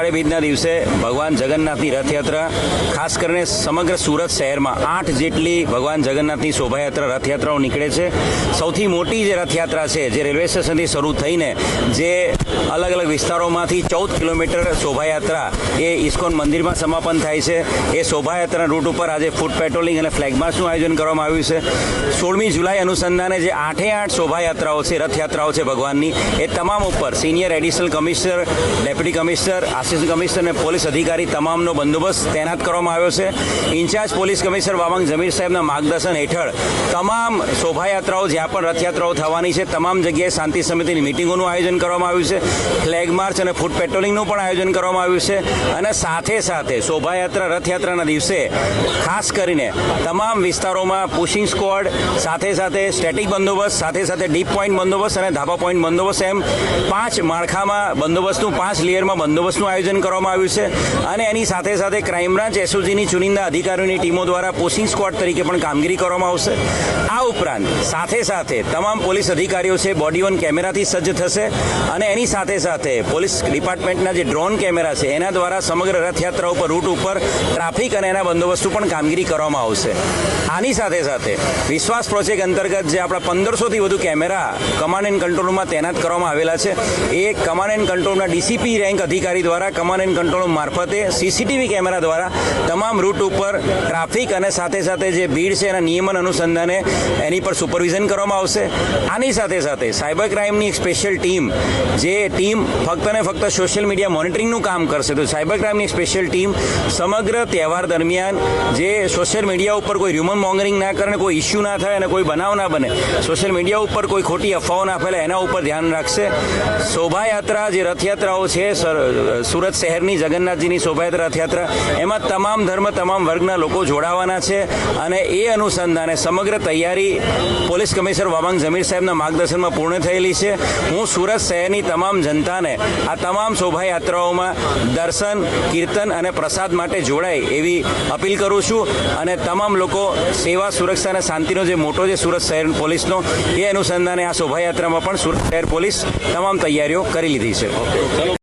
અષાઢી બીજના દિવસે ભગવાન જગન્નાથની રથયાત્રા ખાસ કરીને સમગ્ર સુરત શહેરમાં 8 જેટલી ભગવાન જગન્નાથની શોભાયાત્રા રથયાત્રાઓ નીકળે છે। સૌથી મોટી જે રથયાત્રા છે જે રેલવે સ્ટેશનથી શરૂ થઈને જે અલગ અલગ વિસ્તારોમાંથી 14 કિલોમીટર શોભાયાત્રા એ ઇસ્કોન મંદિરમાં સમાપન થાય છે। એ શોભાયાત્રાના રૂટ ઉપર આજે ફૂટ પેટ્રોલિંગ અને ફ્લેગ માર્ચનું આયોજન કરવામાં આવ્યું છે। 16મી જુલાઈ અનુસંધાને જે 8 શોભાયાત્રાઓ છે રથયાત્રાઓ છે ભગવાનની એ તમામ ઉપર senior additional commissioner, deputy commissioner, assistant commissioner અને પોલીસ અધિકારી તમામનો બંદોબસ્ત તૈનાત કરવામાં આવ્યો છે। ઇન્ચાર્જ પોલીસ કમિશનર વાવાંગ જમીર સાહેબના માર્ગદર્શન હેઠળ તમામ શોભાયાત્રાઓ જ્યાં પણ રથયાત્રાઓ થવાની છે તમામ જગ્યાએ શાંતિ સમિતિની મિટિંગોનું આયોજન કરવામાં આવ્યું છે। ફ્લેગ માર્ચ અને ફૂટ પેટ્રોલિંગનું પણ આયોજન કરવામાં આવ્યું છે અને સાથે સાથે શોભાયાત્રા રથયાત્રાના દિવસે ખાસ કરીને તમામ વિસ્તારોમાં પુશિંગ સ્ક્વોડ સાથે સાથે સ્ટેટિક બંદોબસ્ત સાથે સાથે ડીપ પોઈન્ટ બંદોબસ્ત અને ધાબા પોઈન્ટ બંદોબસ્ત એમ 5 માળખામાં બંદોબસ્તનું 5 લેયરમાં બંદોબસ્તનું આયોજન કરવામાં આવ્યું છે અને એની સાથે સાથે ક્રાઇમ બ્રાન્ચ એસઓજીની ચુનિંદા અધિકારીઓની ટીમો દ્વારા પુશિંગ સ્ક્વોડ તરીકે પણ કામગીરી કરવામાં આવશે। આ ઉપરાંત સાથે સાથે તમામ પોલીસ અધિકારીઓ છે બોડી ઓન કેમેરાથી સજ્જ થશે અને એની સાથે સાથે પોલીસ ડિપાર્ટમેન્ટના જે ડ્રોન કેમેરા છે એના દ્વારા સમગ્ર રથયાત્રા ઉપર રૂટ ઉપર ટ્રાફિક અને એના બંદોબસ્તનું પણ કામગીરી કરવામાં આવશે। આની સાથે સાથે વિશ્વાસ પ્રોજેક્ટ અંતર્ગત જે આપણા 1500થી વધુ કેમેરા કમાન્ડ એન્ડ કંટ્રોલમાં તૈનાત કરવામાં આવેલા છે એ કમાન્ડ એન્ડ કંટ્રોલના ડીસીપી રેન્ક અધિકારી દ્વારા કમાન્ડ એન્ડ કંટ્રોલ મારફતે સીસીટીવી કેમેરા દ્વારા તમામ રૂટ ઉપર ટ્રાફિક અને સાથે સાથે જે ભીડ છે એના નિયમન અનુસંધાને એની પર સુપરવિઝન કરવામાં આવશે। આની સાથે સાથે સાયબર ક્રાઇમની એક સ્પેશિયલ ટીમ જે ટીમ ફક્ત ને ફક્ત સોશિયલ મીડિયા મોનિટરિંગનું કામ કરશે। તો સાયબર ક્રાઇમની સ્પેશિયલ ટીમ સમગ્ર તહેવાર દરમિયાન જે સોશિયલ મીડિયા ઉપર કોઈ હ્યુમન મોંગરિંગ ના કરે, કોઈ ઇસ્યુ ના થાય અને કોઈ બનાવ ના બને, સોશિયલ મીડિયા ઉપર કોઈ ખોટી અફવાઓ ના ફેલાય એના ઉપર ધ્યાન રાખશે। શોભાયાત્રા જે રથયાત્રાઓ છે સુરત શહેરની જગન્નાથજીની શોભાયાત્રા રથયાત્રા એમાં તમામ ધર્મ તમામ વર્ગના લોકો જોડાવાના છે અને એ અનુસંધાને સમગ્ર તૈયારી પોલીસ કમિશનર વાવાંગ જમીર સાહેબના માર્ગદર્શનમાં પૂર્ણ થયેલી છે। હું સુરત શહેરની તમામ જનતાને આ તમામ શોભાયાત્રાઓમાં દર્શન, કીર્તન અને પ્રસાદ માટે જોડાય એવી અપીલ કરું છું અને તમામ લોકો સેવા, સુરક્ષા અને શાંતિનો જે મોટો છે સુરત શહેર પોલીસનો એ અનુસંધાને આ શોભાયાત્રામાં પણ સુરત શહેર પોલીસ તમામ તૈયારીઓ કરી લીધી છે।